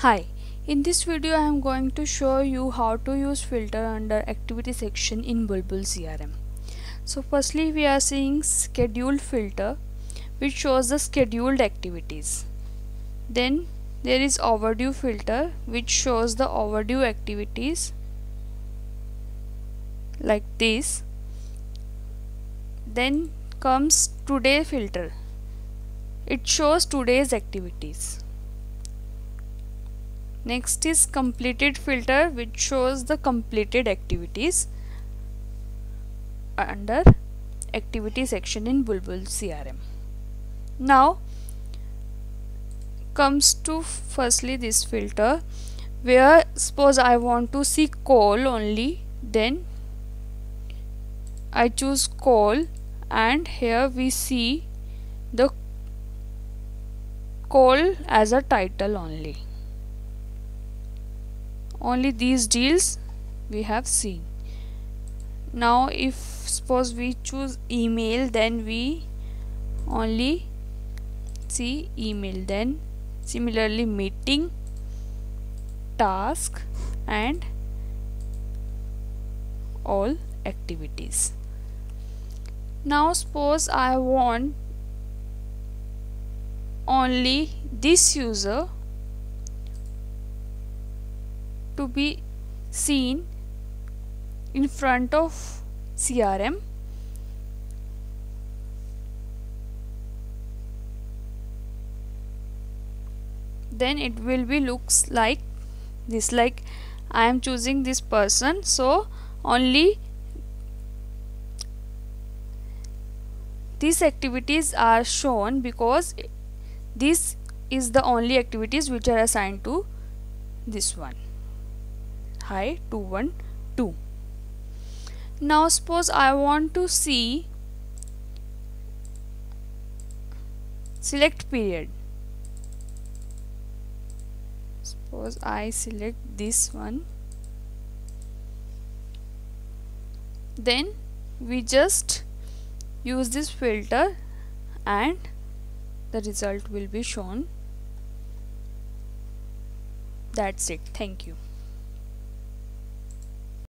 Hi, in this video I am going to show you how to use filter under activity section in Bulbul CRM. So firstly we are seeing scheduled filter which shows the scheduled activities. Then there is overdue filter which shows the overdue activities like this. Then comes today filter. It shows today's activities. Next is completed filter which shows the completed activities under activity section in Bulbul CRM. Now comes to firstly this filter where suppose I want to see call only, then I choose call and here we see the call as a title only. Only these deals we have seen. Now if suppose we choose email, then we only see email. Then similarly meeting, task and all activities. Now suppose I want only this user to be seen in front of CRM. Then it will be looks like this, like I am choosing this person, so only these activities are shown because this is the only activities which are assigned to this one. Hi 212. Now suppose I want to see select period. Suppose I select this one, then we just use this filter and the result will be shown. That's it. Thank you.